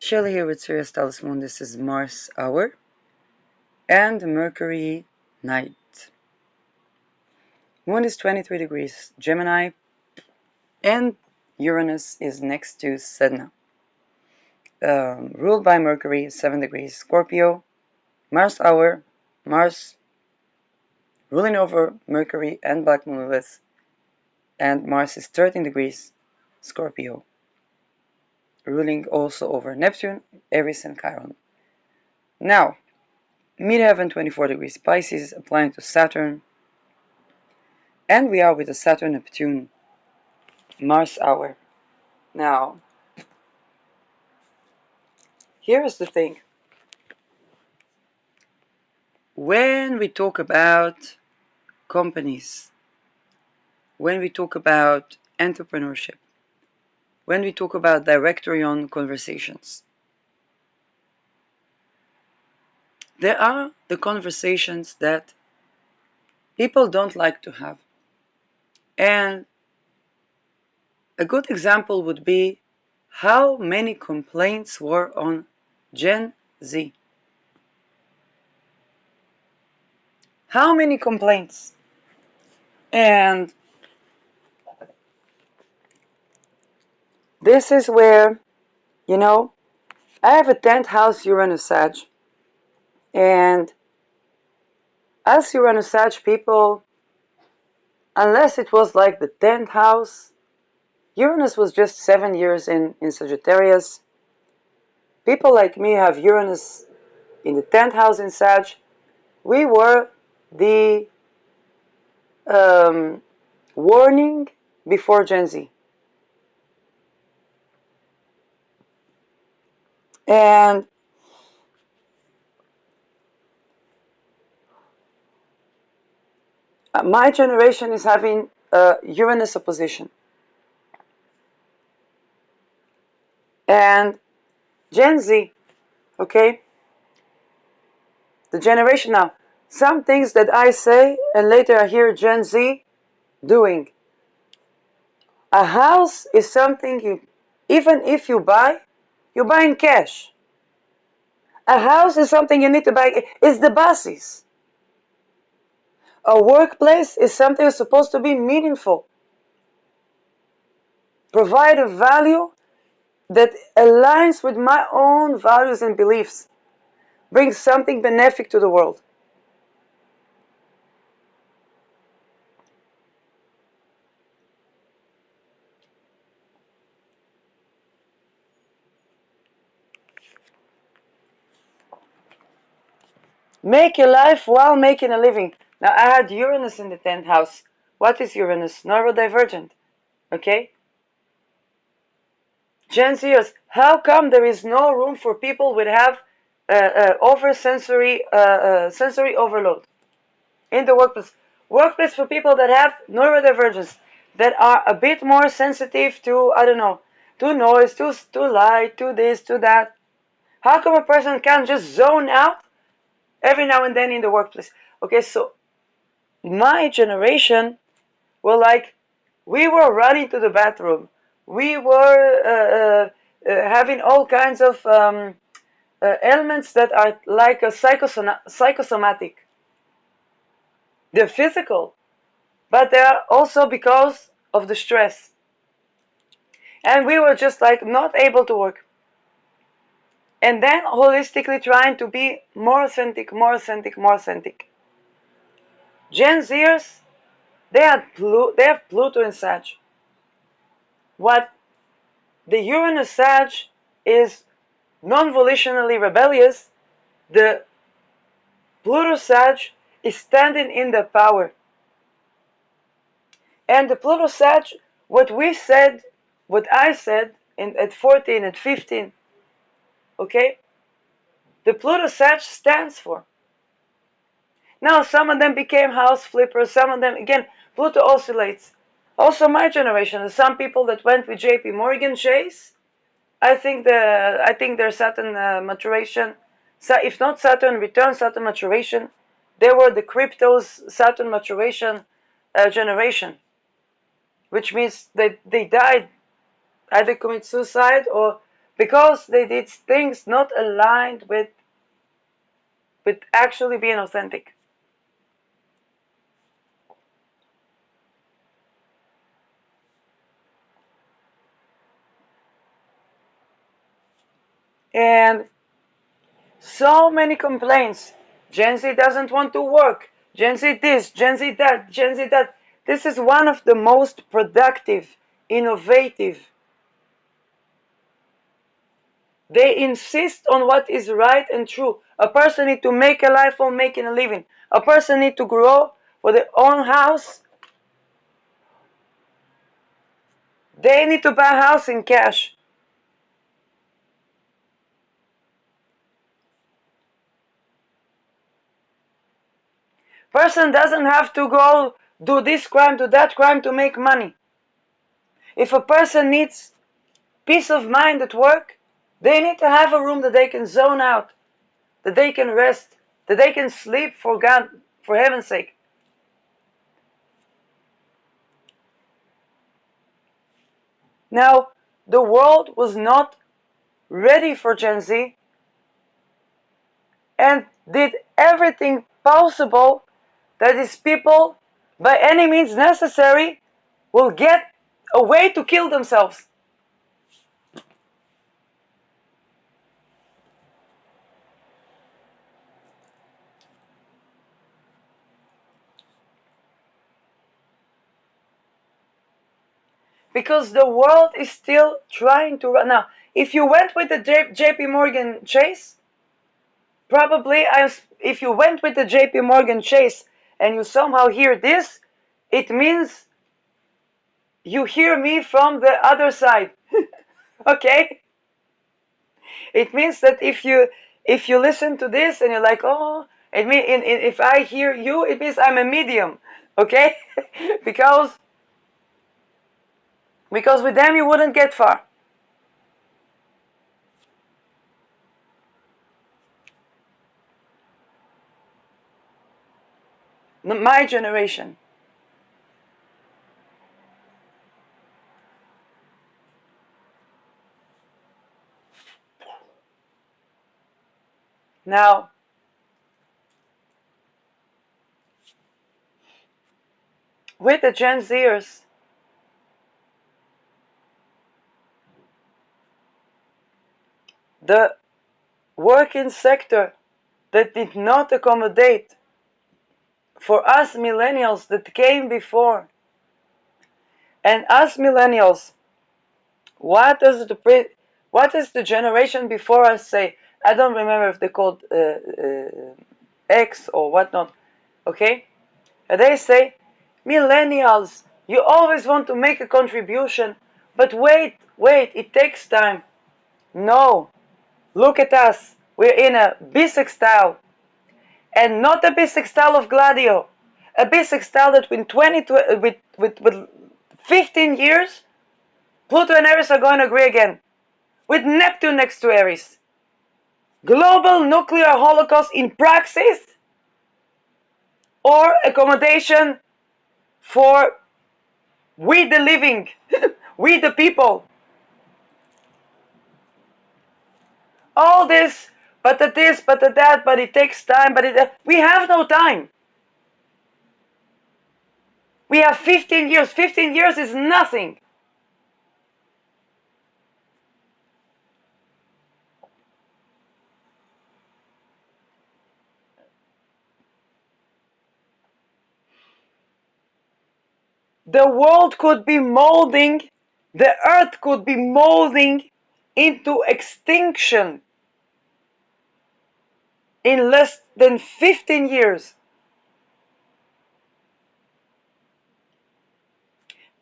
Shelley here with Sirius Talis Moon. This is Mars hour and Mercury night. Moon is 23 degrees Gemini and Uranus is next to Sedna. Ruled by Mercury, 7 degrees Scorpio. Mars hour, Mars ruling over Mercury and Black Moon Lilith, and Mars is 13 degrees Scorpio, ruling also over Neptune, Aries, and Chiron. Now, midheaven 24 degrees Pisces, applying to Saturn, and we are with the Saturn Neptune Mars hour. Now, here is the thing. When we talk about companies, when we talk about entrepreneurship, when we talk about directory on conversations, there are the conversations that people don't like to have. And a good example would be how many complaints were on Gen Z. How many complaints? And this is where, I have a 10th house Uranus Sag, and as Uranus Sag people, unless it was like the 10th house, Uranus was just 7 years in Sagittarius. People like me have Uranus in the 10th house in Sag. We were the warning before Gen Z. And my generation is having Uranus opposition. And Gen Z, okay, the generation now, some things that I say and later I hear Gen Z doing. A house is something you, even if you buy in cash. A house is something you need to buy. It's the basis. A workplace is something that's supposed to be meaningful. Provide a value that aligns with my own values and beliefs. Brings something benefic to the world. Make a life while making a living. Now, I had Uranus in the 10th house. What is Uranus? Neurodivergent. Okay? Gen Zers, how come there is no room for people who have sensory overload in the workplace? Workplace for people that have neurodivergence, that are a bit more sensitive to, I don't know, to noise, to light, to this, to that. How come a person can't just zone out every now and then in the workplace? Okay, so my generation were like, we were running to the bathroom. We were having all kinds of ailments that are like a psychosomatic. They're physical, but they're also because of the stress. And we were just like not able to work. And then holistically trying to be more authentic, more authentic, more authentic. Gen Zers, they have Pluto in Sag. What the Uranus Sag is non-volitionally rebellious, the Pluto Sag is standing in the power. And the Pluto Sag, what I said at 14, at 15, okay? The Pluto Sag stands for. Now, some of them became house flippers, some of them, again, Pluto oscillates. Also, my generation, some people that went with JP Morgan Chase, I think their Saturn maturation, if not Saturn return, Saturn maturation, they were the crypto's Saturn maturation generation, which means that they died, either commit suicide or because they did things not aligned with actually being authentic. And so many complaints. Gen Z doesn't want to work. Gen Z this, Gen Z that, Gen Z that. This is one of the most productive, innovative. They insist on what is right and true. A person needs to make a life while making a living. A person needs to grow for their own house. They need to buy a house in cash. Person doesn't have to go do this crime, do that crime to make money. If a person needs peace of mind at work, they need to have a room that they can zone out, that they can rest, that they can sleep, for God, for heaven's sake. Now, the world was not ready for Gen Z and did everything possible that these people, by any means necessary, will get a way to kill themselves. Because the world is still trying to run. Now, if you went with the JP Morgan Chase, probably, if you went with the JP Morgan Chase and you somehow hear this, it means you hear me from the other side. Okay? It means that if you listen to this and you're like, oh, it mean if I hear you, it means I'm a medium. Okay? because with them you wouldn't get far. My generation. Now, with the Gen Zers, the working sector that did not accommodate for us millennials that came before. And us millennials, what does the generation before us say? I don't remember if they called X or whatnot. Okay, and they say, millennials, you always want to make a contribution, but wait, it takes time. No, look at us. We're in a bisextile, and not a bisextile of Gladio, a bisextile that with 15 years, Pluto and Aries are going to agree again, with Neptune next to Aries. Global nuclear holocaust in praxis, or accommodation for we the living, we the people. All this, but the this, but the that, but it takes time, we have no time. We have 15 years. 15 years is nothing. The world could be molding, the earth could be molding into extinction in less than 15 years.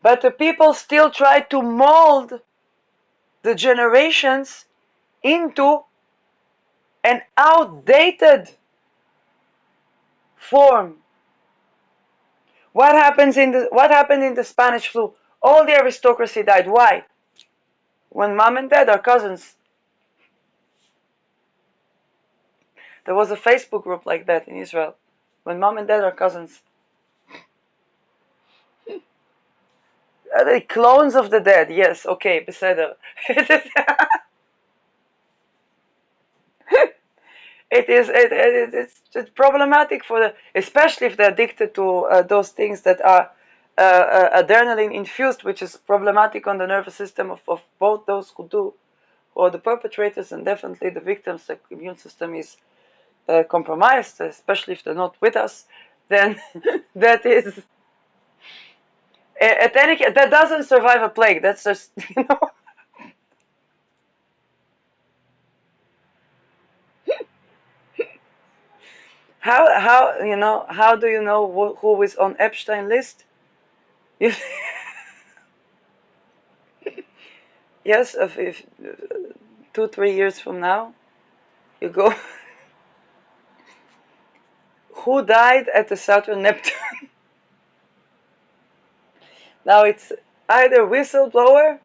But the people still try to mold the generations into an outdated form. What happened in the Spanish flu? All the aristocracy died. Why? When mom and dad are cousins. There was a Facebook group like that in Israel. When mom and dad are cousins. Are they clones of the dead? Yes, okay, beseder. It's problematic for especially if they're addicted to those things that are adrenaline infused, which is problematic on the nervous system of both those who do, or the perpetrators, and definitely the victims. The immune system is compromised, especially if they're not with us. Then that is at any that doesn't survive a plague. That's just how do you know who is on Epstein list? You, yes, if 2-3 years from now, you go. Who died at the Saturn Neptune? Now it's either whistleblower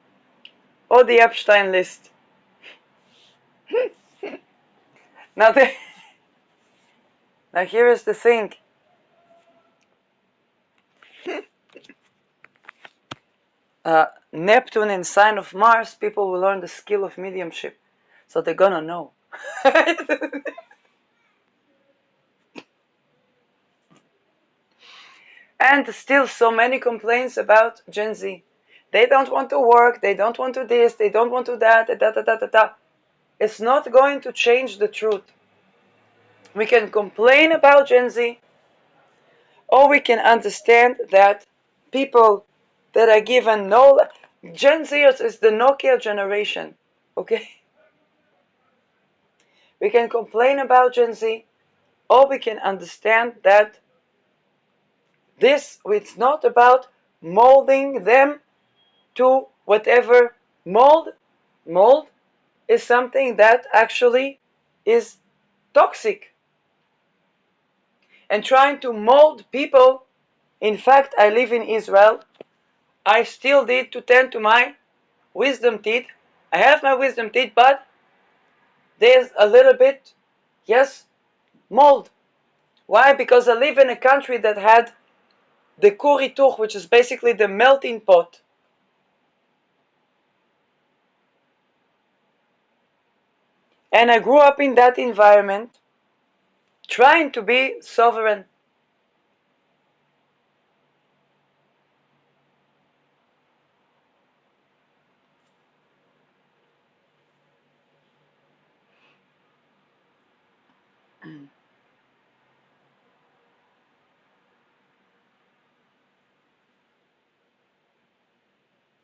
or the Epstein list. Now, now here is the thing. Neptune in sign of Mars, people will learn the skill of mediumship, so they're gonna know. And still so many complaints about Gen Z. They don't want to work, they don't want to this, they don't want to that, da da da da da. It's not going to change the truth. We can complain about Gen Z, or we can understand that people that are given no. Gen Zers is the Nokia generation, okay? We can complain about Gen Z, or we can understand that it's not about molding them to whatever mold. Mold is something that actually is toxic. And trying to mold people, in fact, I live in Israel, I still need to tend to my wisdom teeth. I have my wisdom teeth, but there's a little bit, yes, mold. Why? Because I live in a country that had the kurituch, which is basically the melting pot. And I grew up in that environment, trying to be sovereign.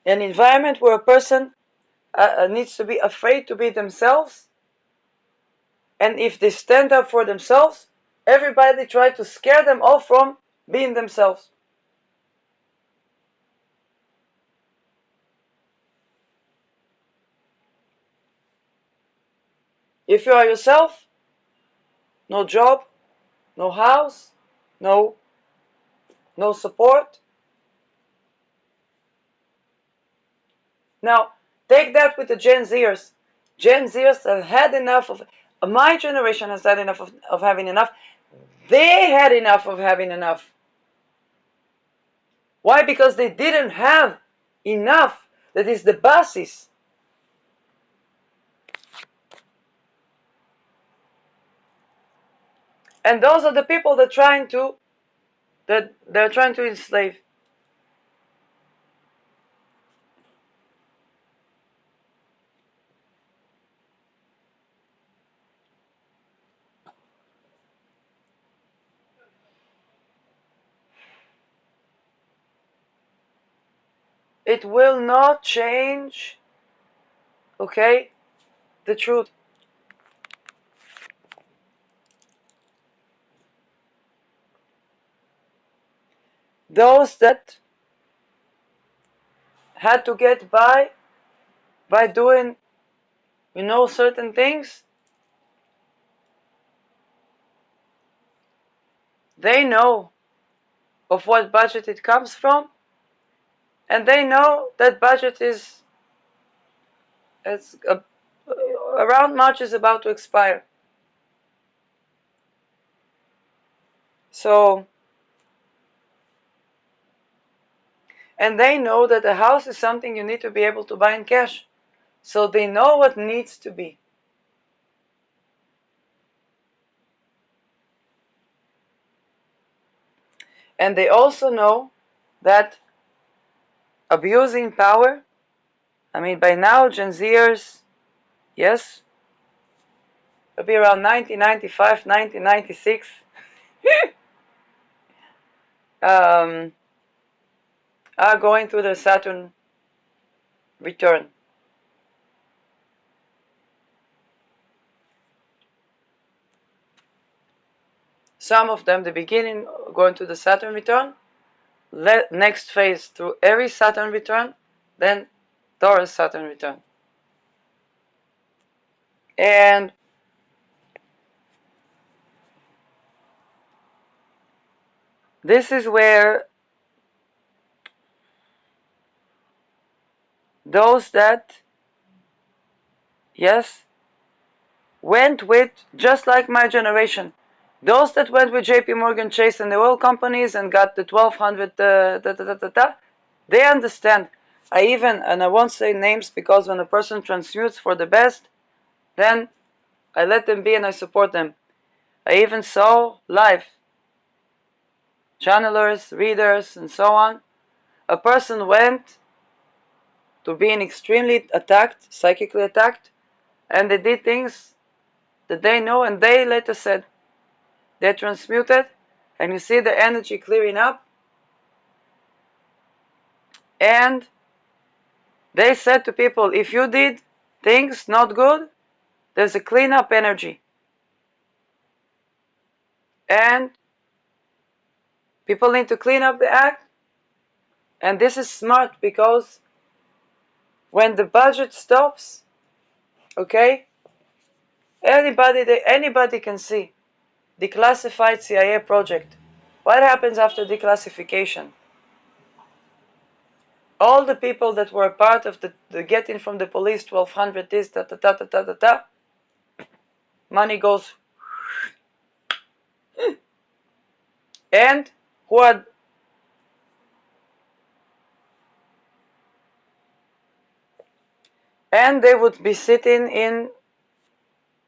An environment where a person needs to be afraid to be themselves, and if they stand up for themselves, everybody tries to scare them off from being themselves. If you are yourself, no job, no house, no support. Now, take that with the Gen Zers. Gen Zers have had enough of, my generation has had enough of having enough. They had enough of having enough. Why? Because they didn't have enough. That is the basis. And those are the people that they're trying to enslave. It will not change, okay, the truth. Those that had to get by doing, certain things, they know of what budget it comes from, and they know that budget is around March is about to expire. So, and they know that a house is something you need to be able to buy in cash. So they know what needs to be. And they also know that abusing power, I mean, by now, Gen Zers, yes, it'll be around 1995, 1996, are going through the Saturn return. Some of them, the beginning, going to the Saturn return, next phase through Aries Saturn return, then Taurus Saturn return. And this is where those that, yes, went with, just like my generation, those that went with JP Morgan Chase and the oil companies and got the 1200, they understand. And I won't say names, because when a person transmutes for the best, then I let them be and I support them. I even saw live channelers, readers, and so on. A person went to being extremely attacked, psychically attacked, and they did things that they know, and they later said they transmuted, and you see the energy clearing up. And they said to people, if you did things not good, there's a cleanup energy. And people need to clean up the act. And this is smart, because when the budget stops, okay, anybody can see Declassified CIA project. What happens after declassification? All the people that were part of the getting from the police 1200 this, money goes. And who are, and they would be sitting in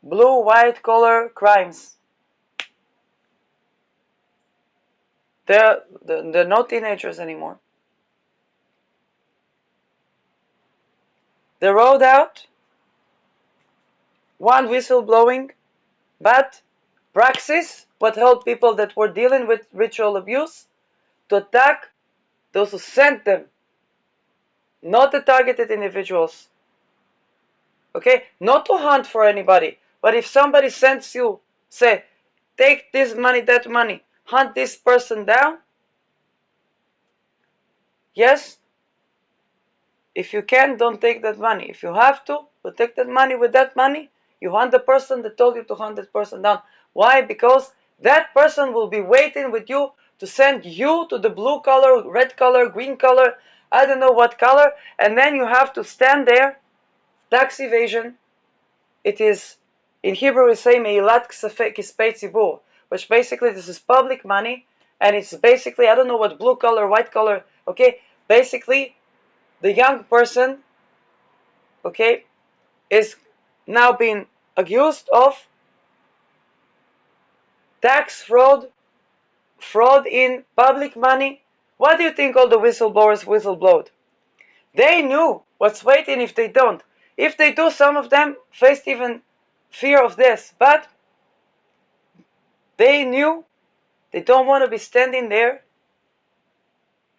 blue, white collar crimes. They're not teenagers anymore. They rolled out one whistleblowing, but praxis, what helped people that were dealing with ritual abuse to attack those who sent them, not the targeted individuals. Okay, not to hunt for anybody, but if somebody sends you, say, take this money, that money, hunt this person down. Yes, if you can, don't take that money. If you have to, but take that money. With that money, you hunt the person that told you to hunt that person down. Why? Because that person will be waiting with you to send you to the blue color, red color, green color, I don't know what color, and then you have to stand there. Tax evasion. It is, in Hebrew we say meilat kispei tzibur, which basically this is public money, and it's basically, I don't know what blue color, white color, okay, basically the young person, okay, is now being accused of tax fraud, fraud in public money. What do you think all the whistleblowers whistleblowed? They knew what's waiting if they don't. If they do, some of them faced even fear of this, but they knew they don't want to be standing there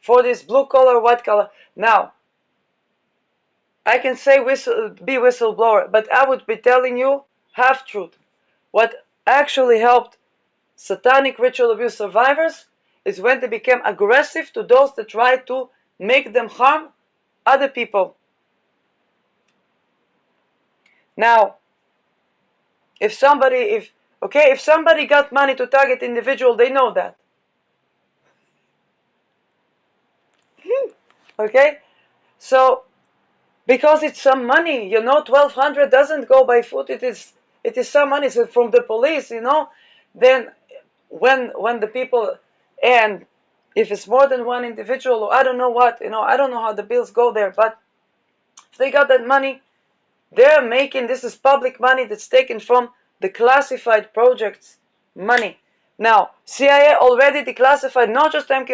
for this blue collar, white collar. Now, I can say be whistleblower, but I would be telling you half truth. What actually helped satanic ritual abuse survivors is when they became aggressive to those that try to make them harm other people. Now, if somebody got money to target individual, they know that. Okay? So, because it's some money, 1,200 doesn't go by foot, it is some money. So from the police, then when the people, and if it's more than one individual, or I don't know what, I don't know how the bills go there, but if they got that money, they're making, this is public money that's taken from the classified projects money. Now, CIA already declassified not just MK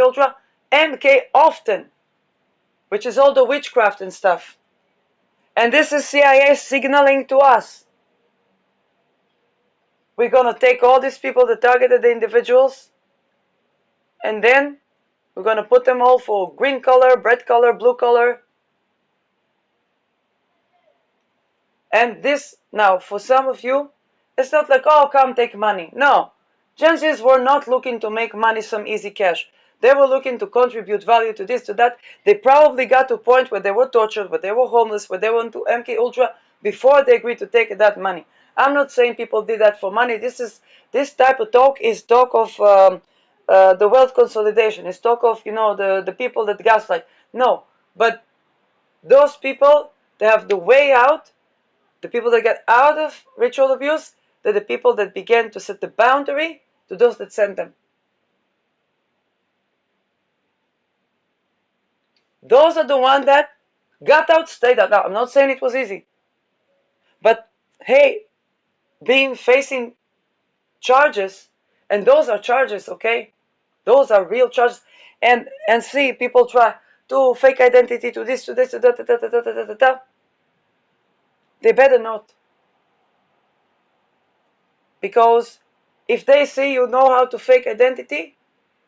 mkoften, which is all the witchcraft and stuff. And this is CIA signaling to us. We're gonna take all these people that targeted the individuals, and then we're gonna put them all for green color, red color, blue color. And this, now, for some of you, it's not like, oh, come take money. No. Gen Zs were not looking to make money, some easy cash. They were looking to contribute value to this, to that. They probably got to a point where they were tortured, where they were homeless, where they went to MK Ultra before they agreed to take that money. I'm not saying people did that for money. This type of talk is talk of the wealth consolidation. It's talk of, the people that gaslight. No, but those people, they have the way out. The people that get out of ritual abuse, they're the people that begin to set the boundary to those that send them. Those are the ones that got out, stayed out. Now, I'm not saying it was easy. But, hey, facing charges, and those are charges, okay? Those are real charges. And see, people try to fake identity, to this, to this, to that. They better not. Because if they see you know how to fake identity,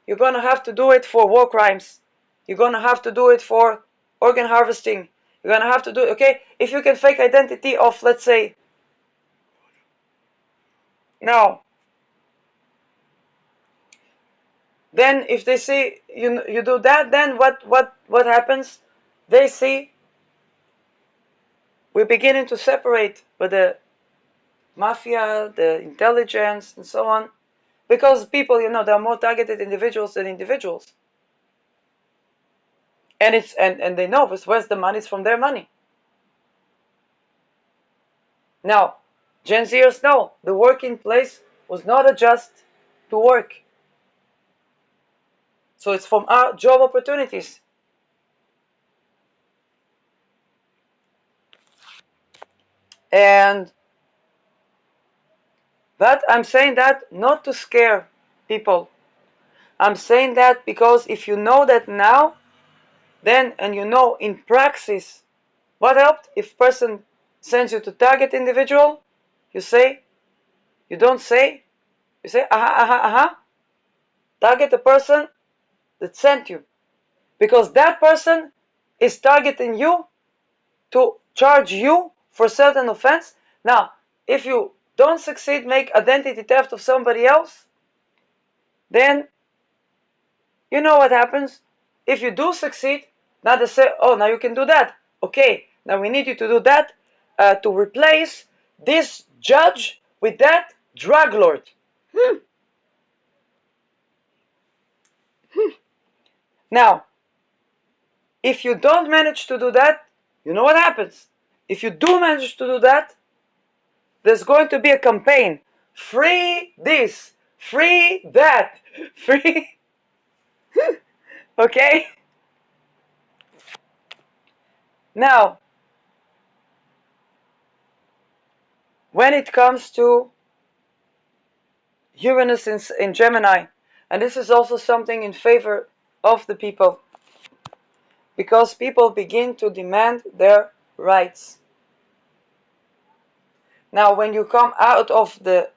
you're going to have to do it for war crimes. You're going to have to do it for organ harvesting. You're going to have to do it, okay? If you can fake identity of, let's say, no. Then if they see you do that, then what happens? They see we're beginning to separate with the mafia, the intelligence, and so on. Because people, there are more targeted individuals than individuals. And and they know where's the money, it's from their money. Now, Gen Zers know the working place was not a just to work. So it's from our job opportunities. But I'm saying that not to scare people. I'm saying that because if you know that now, then, and you know in praxis, what helped? If person sends you to target individual, you don't say, you say, target the person that sent you. Because that person is targeting you to charge you for certain offense. Now, if you don't succeed, make identity theft of somebody else, then you know what happens. If you do succeed, now they say, oh, now you can do that. Okay, now we need you to do that to replace this judge with that drug lord. Now, if you don't manage to do that, you know what happens. If you do manage to do that, there's going to be a campaign. Free this, free that, free. Okay? Now, when it comes to Uranus in Gemini, and this is also something in favor of the people, because people begin to demand their rights. Now, when you come out of the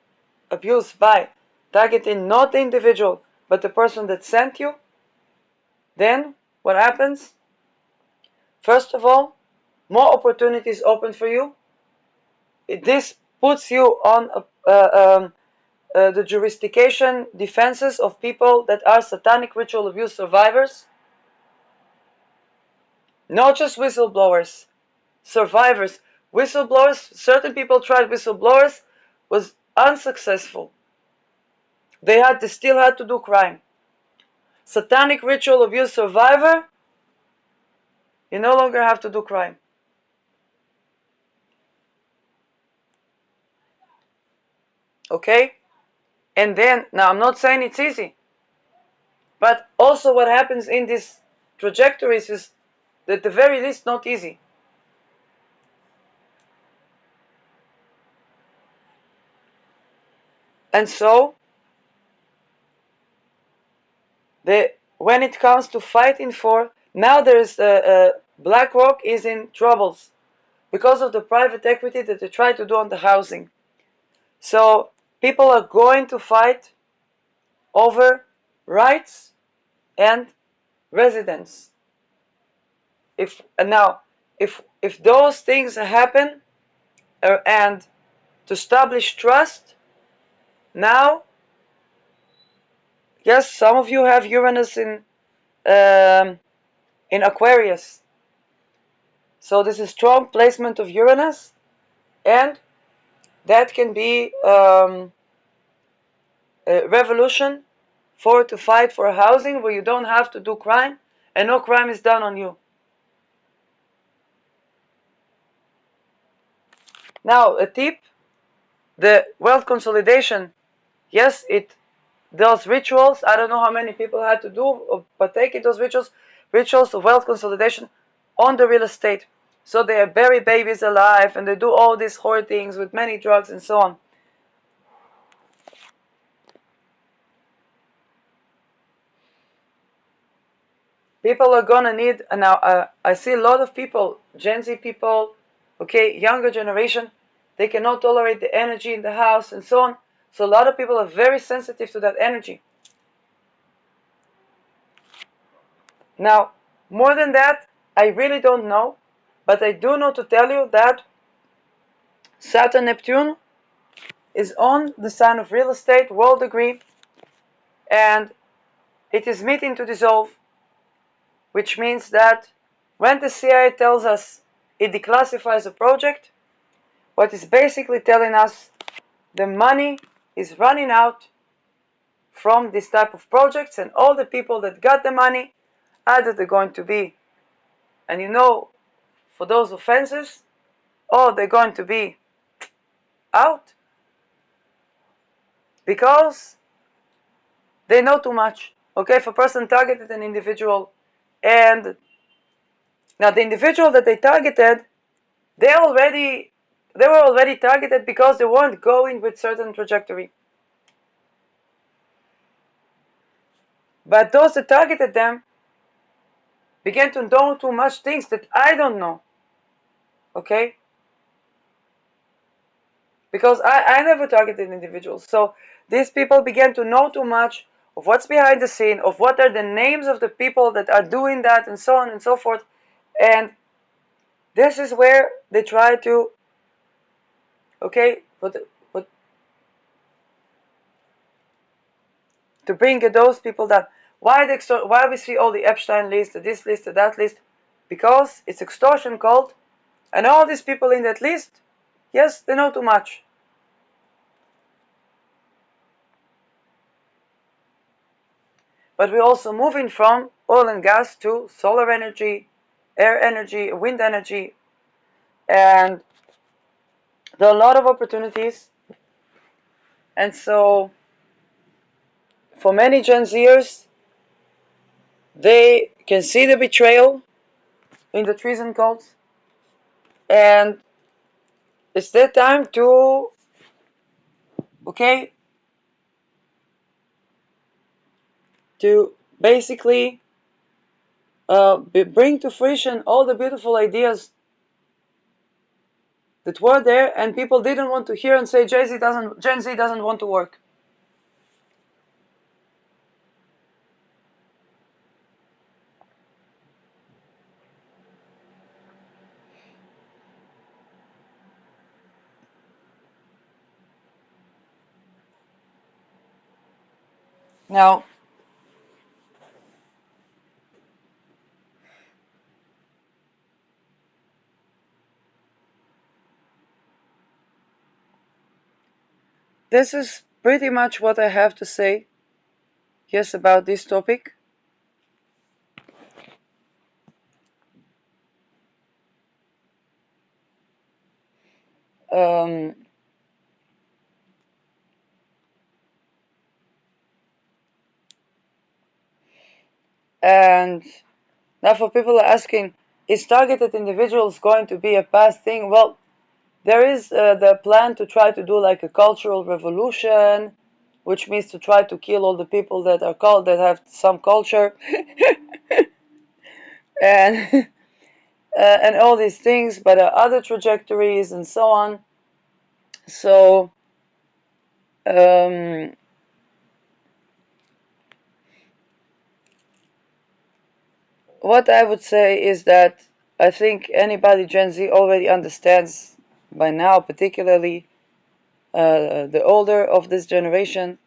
abuse by targeting not the individual, but the person that sent you, then what happens? First of all, more opportunities open for you. This puts you on the jurisdiction defenses of people that are satanic ritual abuse survivors. Not just whistleblowers, survivors. Whistleblowers, certain people tried whistleblowers, was unsuccessful. They still had to do crime. Satanic ritual abuse survivor, you no longer have to do crime. Okay? And then, now I'm not saying it's easy, but also what happens in these trajectories is at the very least not easy. And so, when it comes to fighting for, now there's BlackRock is in troubles because of the private equity that they try to do on the housing. So people are going to fight over rights and residence. If those things happen, and to establish trust, now, yes, some of you have Uranus in Aquarius. So this is strong placement of Uranus, and that can be a revolution to fight for housing where you don't have to do crime and no crime is done on you. Now, a tip, the wealth consolidation, yes, those rituals, I don't know how many people had to do or partake in those rituals of wealth consolidation on the real estate. So they bury babies alive and they do all these horrid things with many drugs and so on. People are gonna need, now I see a lot of people, Gen Z people, okay, younger generation, they cannot tolerate the energy in the house and so on. So a lot of people are very sensitive to that energy. Now, more than that, I really don't know, but I do know to tell you that Saturn Neptune is on the sign of real estate, world degree, and it is meeting to dissolve, which means that when the CIA tells us it declassifies a project, what is basically telling us the money is running out from this type of projects, and all the people that got the money, either they're going to be, and for those offenses, or they're going to be out because they know too much. Okay, if a person targeted an individual, and now the individual that they targeted, they were already targeted because they weren't going with certain trajectory. But those that targeted them began to know too much things that I don't know. Okay? Because I never targeted individuals. So these people began to know too much of what's behind the scene, of what are the names of the people that are doing that, and so on and so forth. And this is where they try to, okay, to bring those people down. Why we see all the Epstein list, this list, that list? Because it's extortion called, and all these people in that list, yes, they know too much. But we're also moving from oil and gas to solar energy, air energy, wind energy, and there are a lot of opportunities. And so for many Gen Zers, they can see the betrayal in the treason cults, and it's their time to, okay, to basically bring to fruition all the beautiful ideas that were there and people didn't want to hear and say Gen Z doesn't want to work. Now, this is pretty much what I have to say, yes, about this topic. Um, and now for people asking, is targeted individuals going to be a past thing? Well, there is the plan to try to do like a cultural revolution which means to try to kill all the people that are called that have some culture, and and all these things, but other trajectories and so on. So what I would say is that I think anybody Gen Z already understands by now, particularly the older of this generation,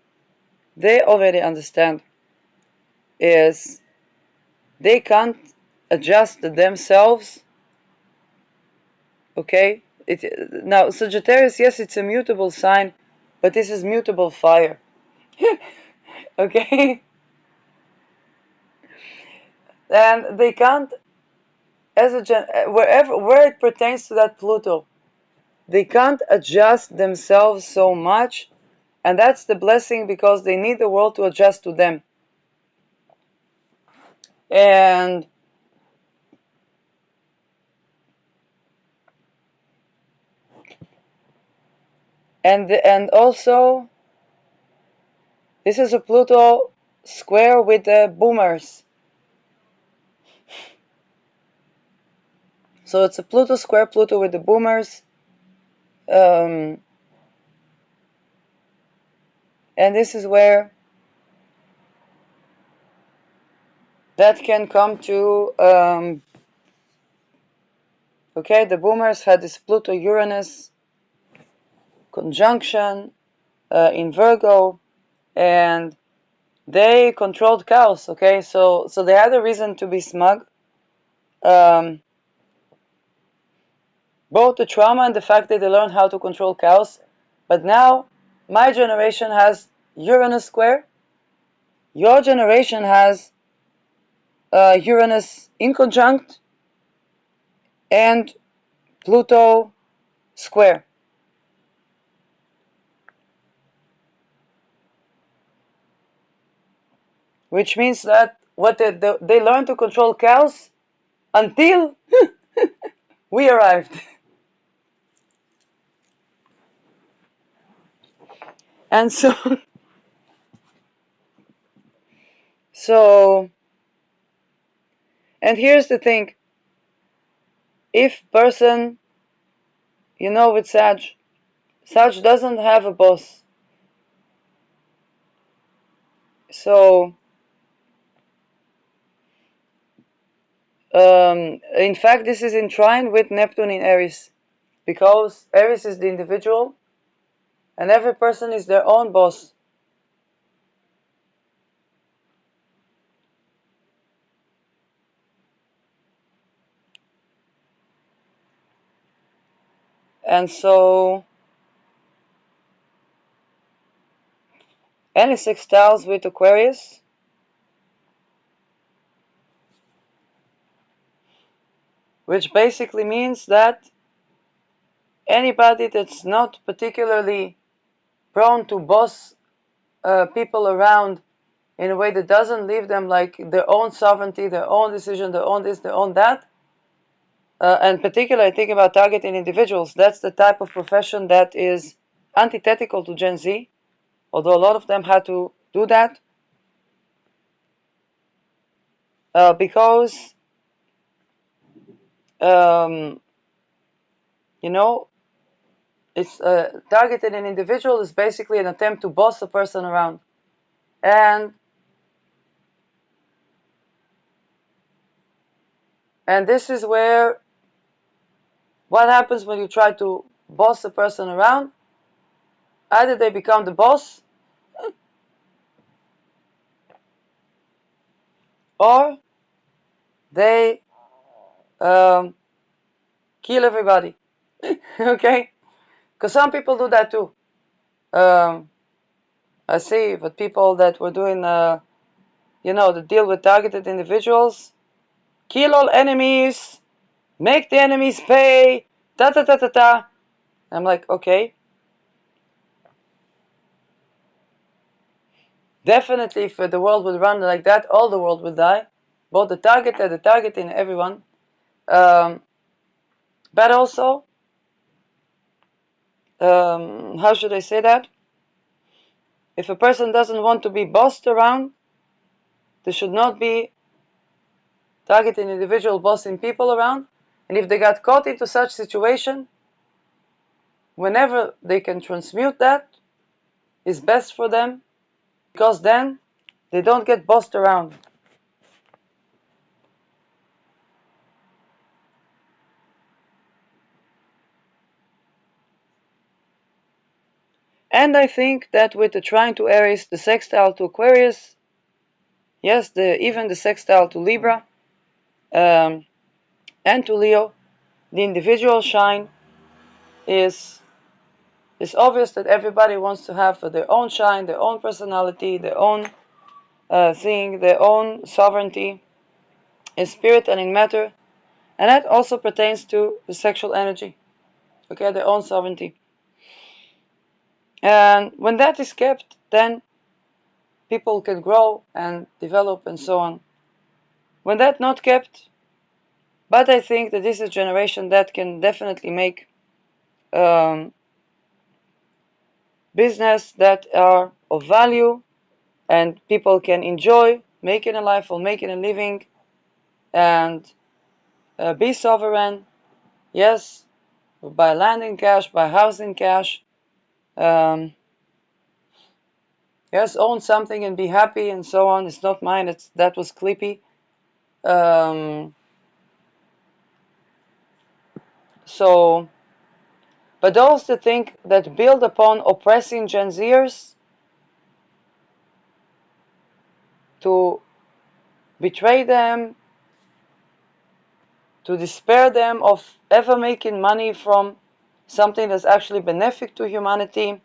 they already understand is they can't adjust themselves. Okay, now Sagittarius, yes, it's a mutable sign, but this is mutable fire. Okay, and they can't, as where it pertains to that Pluto, they can't adjust themselves so much, and that's the blessing because they need the world to adjust to them. And and also this is a Pluto square with the boomers. So it's a Pluto square Pluto with the boomers. And this is where that can come to, okay, the boomers had this Pluto Uranus conjunction in Virgo, and they controlled chaos. Okay, so they had a reason to be smug. Both the trauma and the fact that they learned how to control chaos. But now my generation has Uranus square. Your generation has Uranus inconjunct and Pluto square. Which means that what they learned to control chaos until we arrived. And so, and here's the thing. If person, with Sag doesn't have a boss. So, in fact, this is in trine with Neptune in Aries, because Aries is the individual, and every person is their own boss. And so, any sextiles with Aquarius, which basically means that anybody that's not particularly prone to boss people around in a way that doesn't leave them like their own sovereignty, their own decision, their own this, their own that, and particularly I think about targeting individuals, that's the type of profession that is antithetical to Gen Z, although a lot of them had to do that, because it's targeting an individual is basically an attempt to boss a person around. And this is where what happens when you try to boss a person around. Either they become the boss, or they kill everybody. Okay? Because some people do that too. I see, but people that were doing, the deal with targeted individuals, kill all enemies, make the enemies pay, ta ta ta ta ta. I'm like, okay. Definitely, if the world would run like that, all the world would die. Both the target and everyone. But also, how should I say that? If a person doesn't want to be bossed around, they should not be targeting individual bossing people around. And if they got caught into such situation, whenever they can transmute that, is best for them, because then they don't get bossed around. And I think that with the trine to Aries, the sextile to Aquarius, yes, even the sextile to Libra, and to Leo, the individual shine is obvious that everybody wants to have their own shine, their own personality, their own thing, their own sovereignty in spirit and in matter. And that also pertains to the sexual energy. Okay, their own sovereignty. And when that is kept, then people can grow and develop and so on. When that's not kept, but I think that this is a generation that can definitely make business that are of value and people can enjoy making a life or making a living and be sovereign. Yes, buy land in cash, buy house in cash. Yes, own something and be happy and so on. It's not mine. That was clippy. But those that think that build upon oppressing Gen Zers to betray them, to despair them of ever making money from something that's actually benefic to humanity,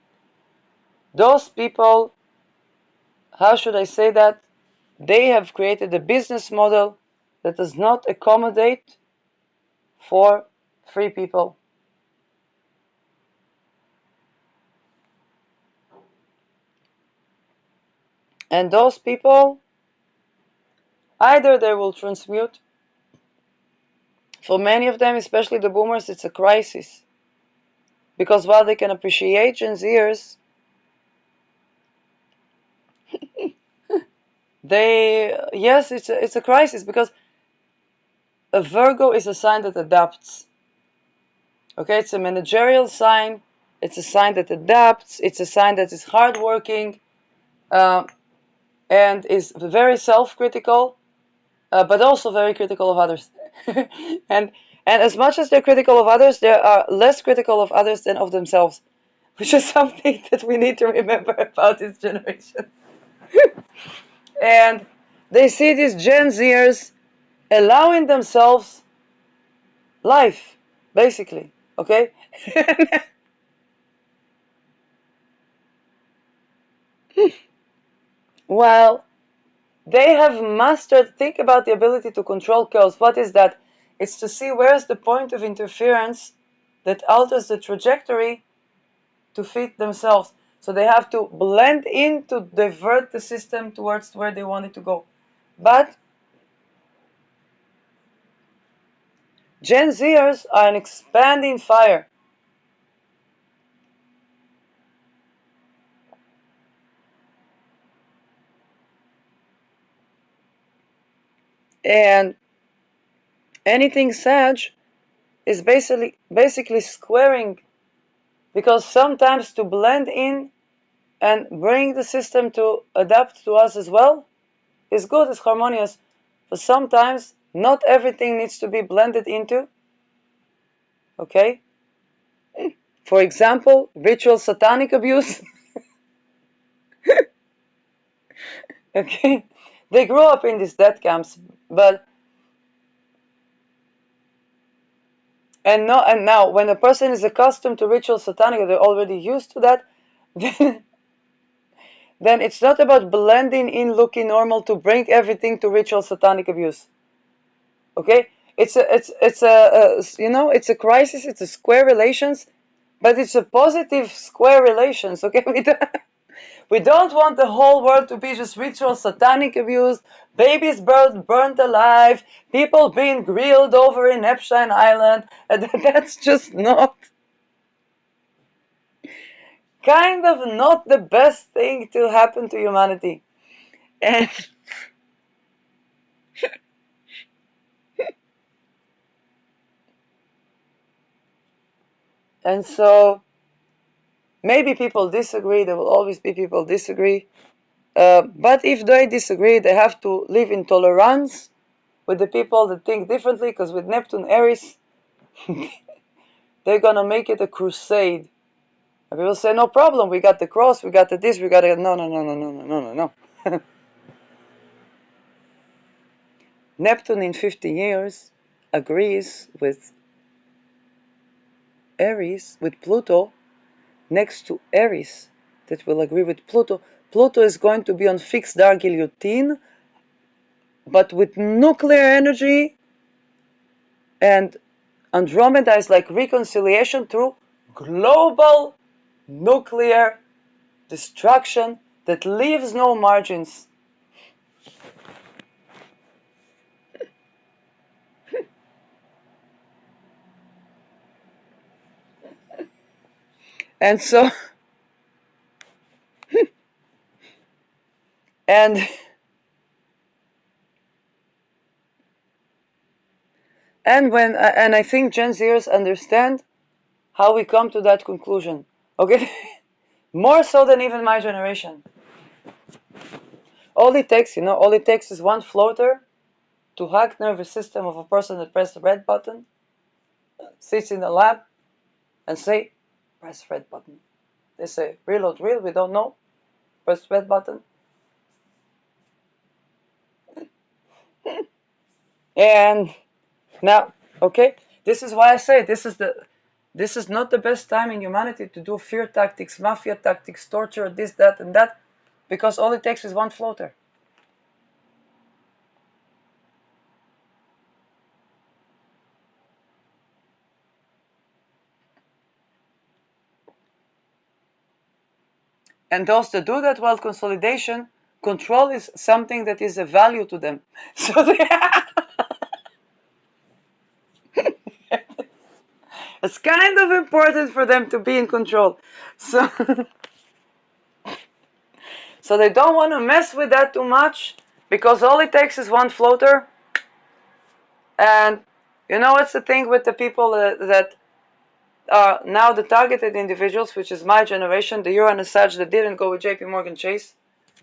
those people, how should I say that? They have created a business model that does not accommodate for free people. And those people, either they will transmute, for many of them, especially the boomers, it's a crisis. Because while they can appreciate Gen Zers, it's a crisis, because a Virgo is a sign that adapts. Okay, it's a managerial sign, it's a sign that adapts, it's a sign that is hardworking, and is very self-critical, but also very critical of others. and as much as they're critical of others, they are less critical of others than of themselves, which is something that we need to remember about this generation. And they see these Gen Zers allowing themselves life, basically, okay? Well, they have mastered, think about the ability to control chaos. What is that? It's to see where's the point of interference that alters the trajectory to fit themselves. So they have to blend in to divert the system towards where they want it to go. But Gen Zers are an expanding fire. And anything Sag is basically squaring, because sometimes to blend in and bring the system to adapt to us as well is good, is harmonious. But sometimes not everything needs to be blended into. Okay? For example, ritual satanic abuse. Okay? They grew up in these death camps, and now when a person is accustomed to ritual satanic, they're already used to that, then it's not about blending in looking normal to bring everything to ritual satanic abuse. Okay? It's a crisis, it's a square relations, but it's a positive square relations. Okay? We don't want the whole world to be just ritual satanic abuse, babies burnt alive, people being grilled over in Epstein Island. That's just not. kind of not the best thing to happen to humanity. And and so maybe people disagree. There will always be people disagree. But if they disagree, they have to live in tolerance with the people that think differently. Because with Neptune Aries, they're gonna make it a crusade. And people say, no problem. We got the cross. We got the this. We got it. No, no, no, no, no, no, no, no, no. Neptune in 50 years agrees with Aries, with Pluto, next to Aries that will agree with Pluto. Pluto is going to be on fixed dark guillotine, but with nuclear energy, and Andromeda is like reconciliation through global nuclear destruction that leaves no margins. And so, and and I think Gen Zers understand how we come to that conclusion. Okay, more so than even my generation. All it takes is one floater to hack nervous system of a person that pressed the red button, sits in the lab, and say, press red button. They say, real or real, we don't know. Press red button. And now, okay, this is why I say this is not the best time in humanity to do fear tactics, mafia tactics, torture, this, that, and that, because all it takes is one floater. And those that do that while consolidation, control is something that is a value to them. So it's kind of important for them to be in control. So, so they don't want to mess with that too much, because all it takes is one floater. And you know what's the thing with the people that are now the targeted individuals, which is my generation, the Uranus Sag that didn't go with JP Morgan Chase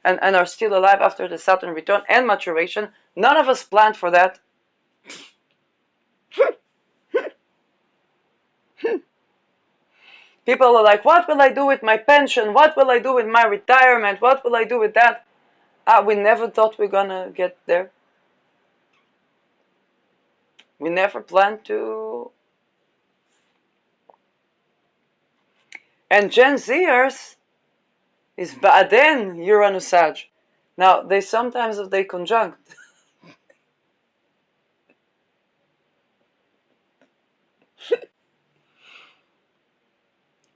and are still alive after the Saturn return and maturation. None of us planned for that. People are like, what will I do with my pension? What will I do with my retirement? What will I do with that? We never thought we're gonna get there. We never planned to. And Gen Zers is Ba'aden Uranus Sag. Now, they sometimes, if they conjunct,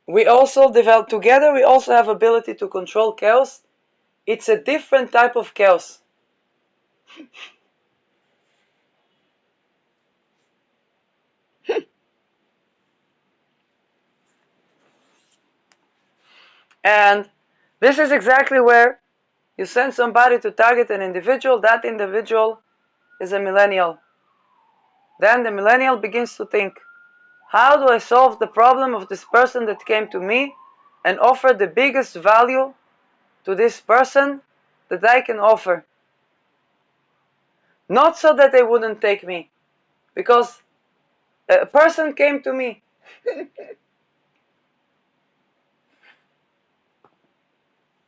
we also develop together, we also have ability to control chaos. It's a different type of chaos. And this is exactly where you send somebody to target an individual. That individual is a millennial. Then the millennial begins to think, how do I solve the problem of this person that came to me and offer the biggest value to this person that I can offer? Not so that they wouldn't take me, because a person came to me.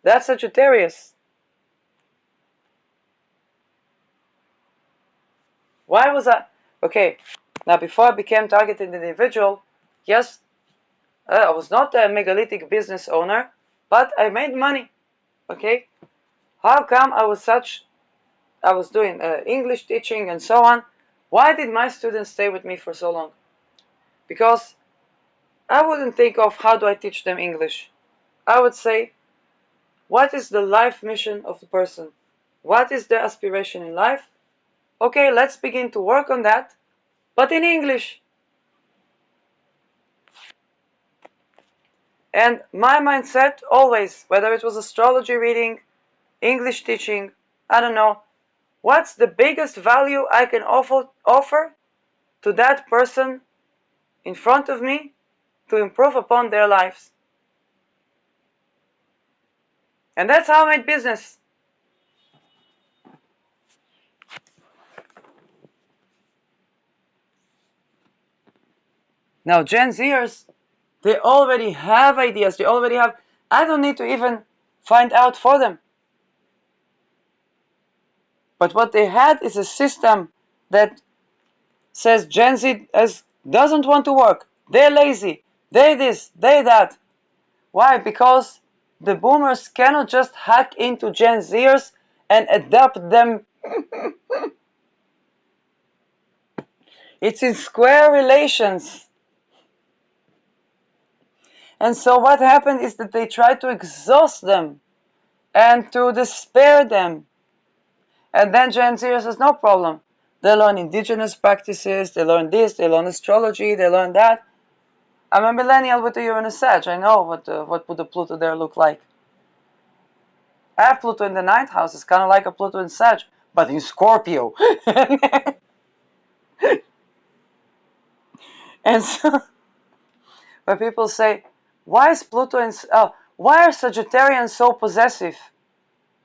That's Sagittarius. Why was I? Okay, now before I became targeted individual, yes, I was not a megalithic business owner, but I made money. Okay, how come I was doing English teaching and so on? Why did my students stay with me for so long? Because I wouldn't think of how do I teach them English. I would say, what is the life mission of the person? What is their aspiration in life? Okay, let's begin to work on that, but in English. And my mindset always, whether it was astrology reading, English teaching, I don't know, what's the biggest value I can offer to that person in front of me to improve upon their lives? And that's how I made business. Now, Gen Zers, they already have ideas. They already have. I don't need to even find out for them. But what they had is a system that says Gen Z doesn't want to work. They're lazy. They this, they that. Why? Because the boomers cannot just hack into Gen Zers and adapt them. It's in square relations. And so what happened is that they tried to exhaust them and to despair them. And then Gen Zers says, no problem. They learn indigenous practices, they learn this, they learn astrology, they learn that. I'm a millennial with a Uranus Sag. I know what would the Pluto there look like. I have Pluto in the ninth house. It's kind of like a Pluto in Sag, but in Scorpio. And so, when people say, why is Pluto in, why are Sagittarians so possessive?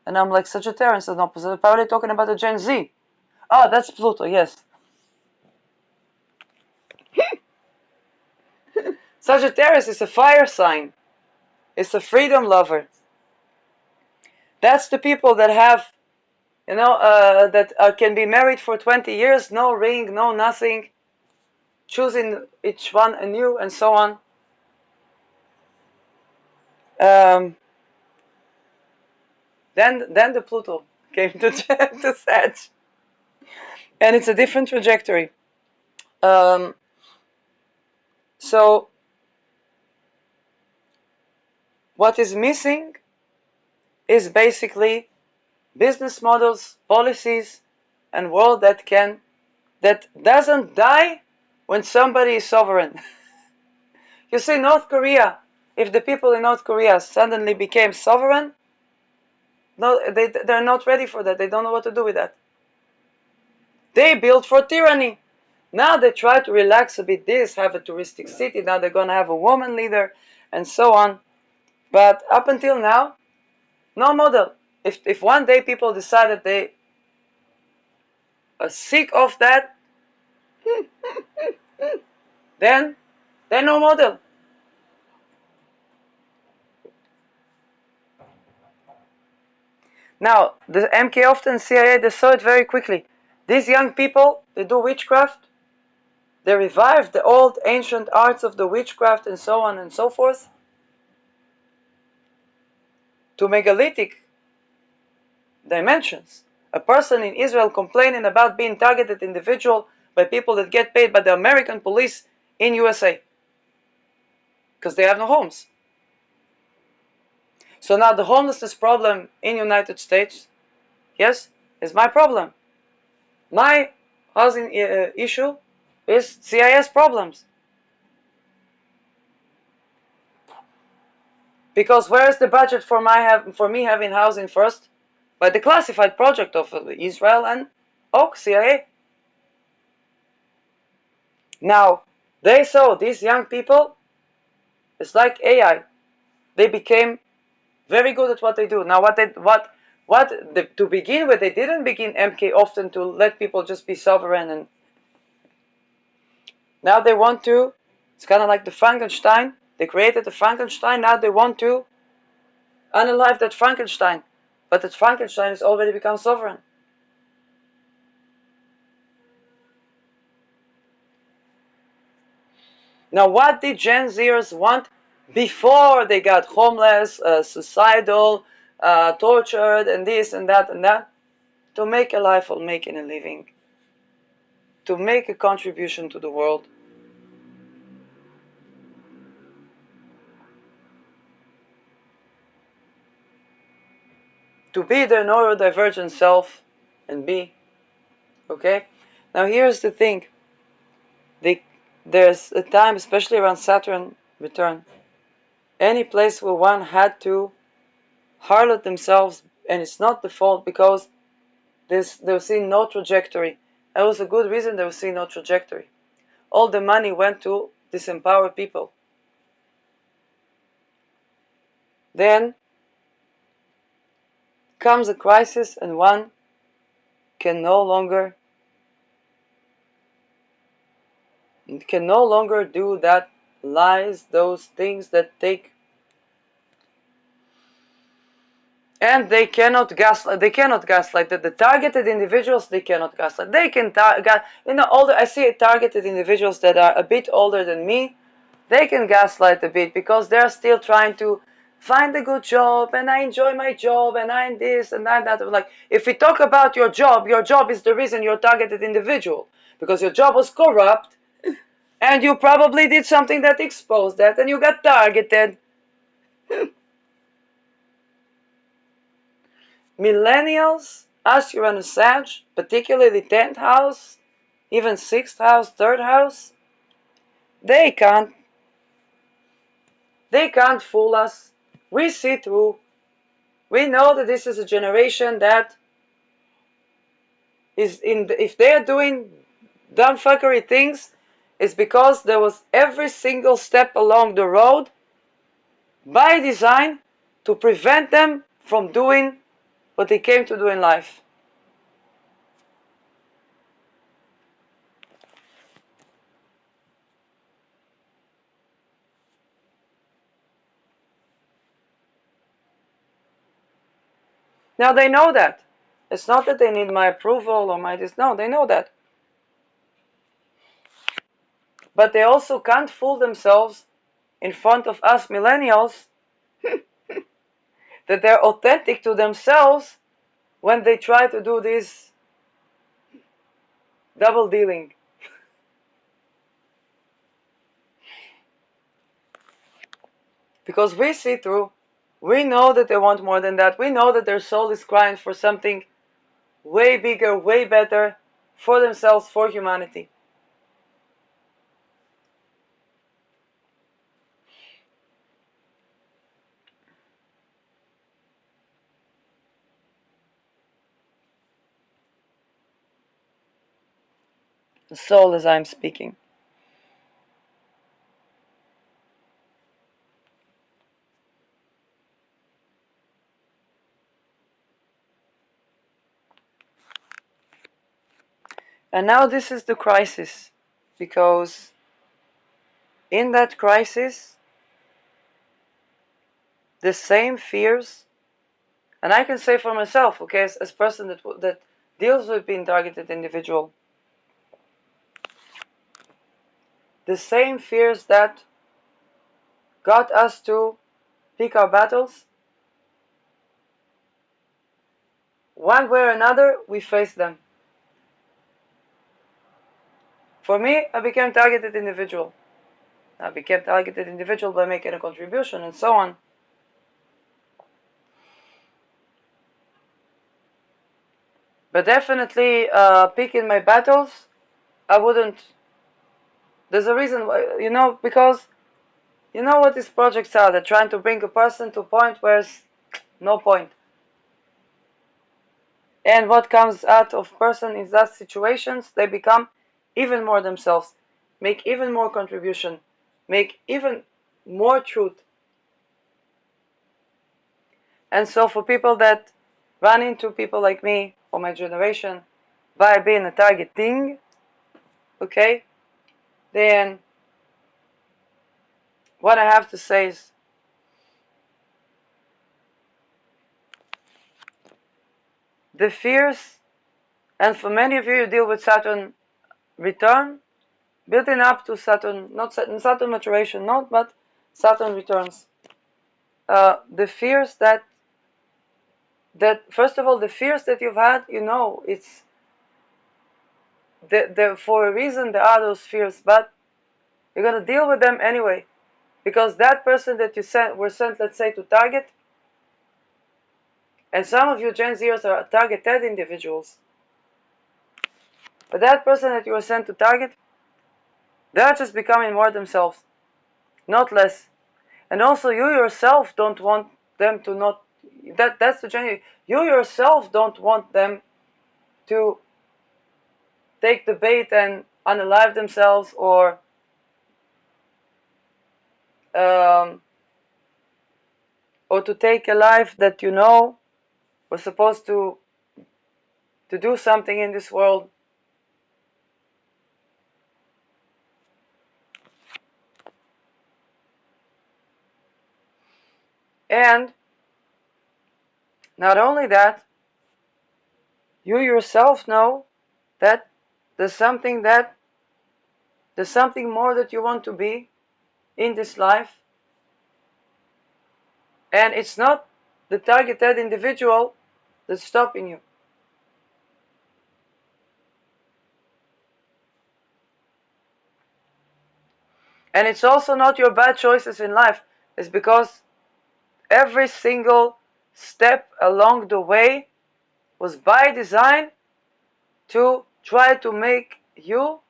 And I'm like, Sagittarians are not possessive. Probably talking about the Gen Z. Oh, that's Pluto, yes. Sagittarius is a fire sign. It's a freedom lover. That's the people that have, that can be married for 20 years, no ring, no nothing, choosing each one anew and so on. Then the Pluto came to Sag. And it's a different trajectory. So what is missing is basically business models, policies, and world that doesn't die when somebody is sovereign. You see, North Korea, if the people in North Korea suddenly became sovereign, no, they're not ready for that. They don't know what to do with that. They built for tyranny. Now they try to relax a bit this, have a touristic city. Now they're going to have a woman leader and so on. But up until now, no model. If one day people decided they are sick of that, then they're no model. Now, the mkoften CIA, they saw it very quickly. These young people, they do witchcraft. They revive the old ancient arts of the witchcraft and so on and so forth to megalithic dimensions. A person in Israel complaining about being targeted individual by people that get paid by the American police in USA because they have no homes. So now the homelessness problem in United States, yes, is my problem. My housing issue is CIS problems. Because where is the budget for me having housing first? By the classified project of Israel and CIA. Now, they saw these young people, it's like AI. They became very good at what they do. Now, to begin with, they didn't begin mkoften to let people just be sovereign, and now they want to. It's kind of like the Frankenstein. They created the Frankenstein. Now they want to unalive that Frankenstein, but that Frankenstein has already become sovereign. Now, what did Gen Zers want before they got homeless, suicidal, tortured, and this and that and that? To make a life of making a living, to make a contribution to the world. To be their neurodivergent self and be. Okay? Now, here's the thing. There's a time, especially around Saturn return, any place where one had to harlot themselves, and it's not the fault because they were seeing no trajectory. That was a good reason they were seeing no trajectory. All the money went to disempower people. Then comes a crisis and one can no longer do that lies, those things that take, and they cannot gaslight. The targeted individuals, they cannot gaslight. They can I see targeted individuals that are a bit older than me. They can gaslight a bit because they're still trying to find a good job, and I enjoy my job, and I'm this and I'm that. Like, if we talk about your job is the reason you're a targeted individual because your job was corrupt, and you probably did something that exposed that, and you got targeted. Millennials, as you run a Sag, particularly 10th house, even 6th house, 3rd house, they can't fool us. We see through. We know that this is a generation that is if they are doing dumb fuckery things, it's because there was every single step along the road by design to prevent them from doing what they came to do in life. Now they know that. It's not that they need my approval or my this. No, they know that. But they also can't fool themselves in front of us millennials that they're authentic to themselves when they try to do this double dealing. Because we see through. We know that they want more than that. We know that their soul is crying for something way bigger, way better for themselves, for humanity. The soul as I'm speaking. And now this is the crisis. Because in that crisis, the same fears, and I can say for myself, okay, as a person that deals with being targeted individual, the same fears that got us to pick our battles, one way or another, we face them. For me, I became targeted individual. I became targeted individual by making a contribution and so on. But definitely, picking my battles, I wouldn't. There's a reason why, because you know what these projects are. They're trying to bring a person to a point where there's no point. And what comes out of person in that situations, they become even more themselves, make even more contribution, make even more truth. And so for people that run into people like me or my generation by being a targeting, okay, then what I have to say is the fears, and for many of you, you deal with Saturn return, building up to Saturn, not Saturn maturation, not, but Saturn returns. The fears that first of all, the fears that you've had, it's for a reason there are those fears, but you're gonna deal with them anyway, because that person that you were sent, let's say, to target, and some of you Gen Zers are targeted individuals, but that person that you were sent to target, they're just becoming more themselves, not less. And also you yourself don't want them to not, that's the genuine, you yourself don't want them to take the bait and unalive themselves, um, or to take a life that you know was supposed to do something in this world. And not only that, you yourself know that there's something more that you want to be in this life, and it's not the targeted individual that's stopping you. And it's also not your bad choices in life. It's because every single step along the way was by design to try to make you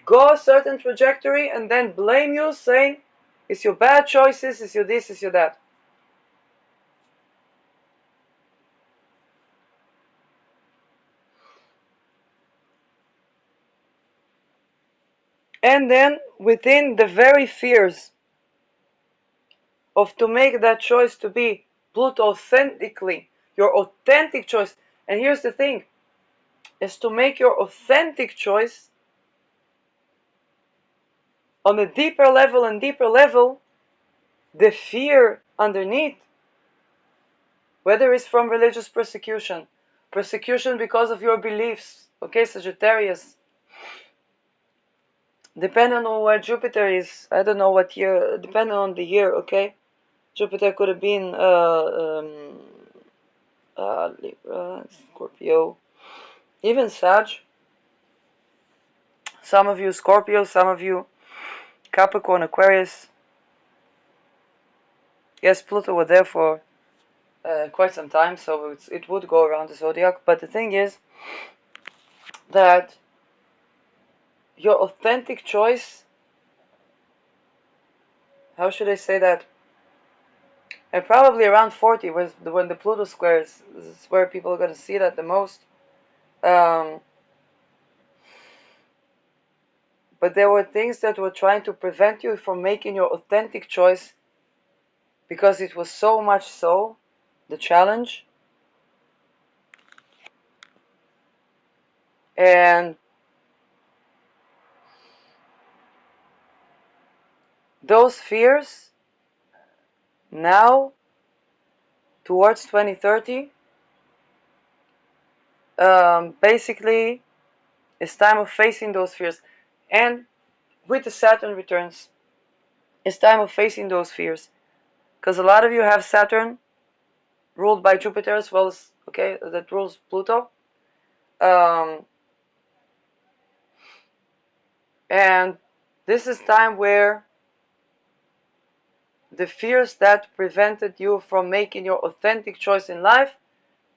go a certain trajectory and then blame you, saying it's your bad choices, it's your this, it's your that. And then within the very fears of to make that choice to be Pluto authentically, your authentic choice. And here's the thing, is to make your authentic choice on a deeper level and deeper level, the fear underneath, whether it's from religious persecution, persecution because of your beliefs, okay, Sagittarius, depending on where Jupiter is, I don't know what year, depending on the year, okay, Jupiter could have been Libra, Scorpio, even Sag, some of you Scorpio, some of you Capricorn, Aquarius. Yes, Pluto was there for quite some time, so it would go around the zodiac. But the thing is that your authentic choice, how should I say that? And probably around 40, when the Pluto square is where people are going to see that the most. But there were things that were trying to prevent you from making your authentic choice, because it was so much so, the challenge. And those fears now, towards 2030, basically, it's time of facing those fears. And with the Saturn returns, it's time of facing those fears. Because a lot of you have Saturn ruled by Jupiter as well as, okay, that rules Pluto. And this is time where the fears that prevented you from making your authentic choice in life,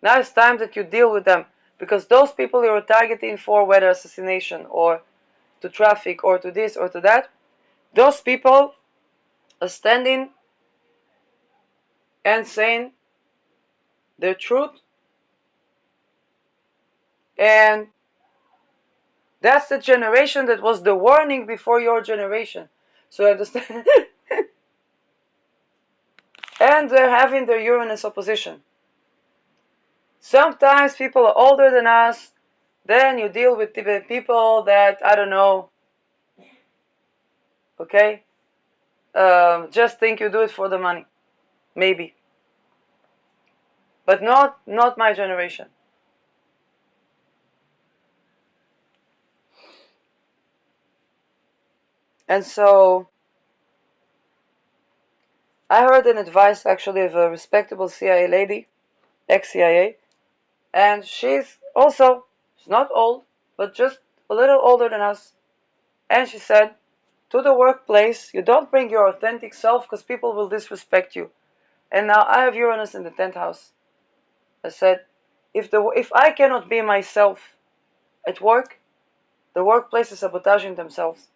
now it's time that you deal with them. Because those people you're targeting for, whether assassination or to traffic or to this or to that, those people are standing and saying their truth, and that's the generation that was the warning before your generation. So understand. And they're having their Uranus opposition. Sometimes people are older than us, then you deal with people that, I don't know, okay, just think you do it for the money, maybe, but not my generation. And so I heard an advice actually of a respectable CIA lady, ex-CIA, and she's not old, but just a little older than us. And she said, to the workplace, you don't bring your authentic self because people will disrespect you. And now I have Uranus in the 10th house. I said, if I cannot be myself at work, the workplace is sabotaging themselves.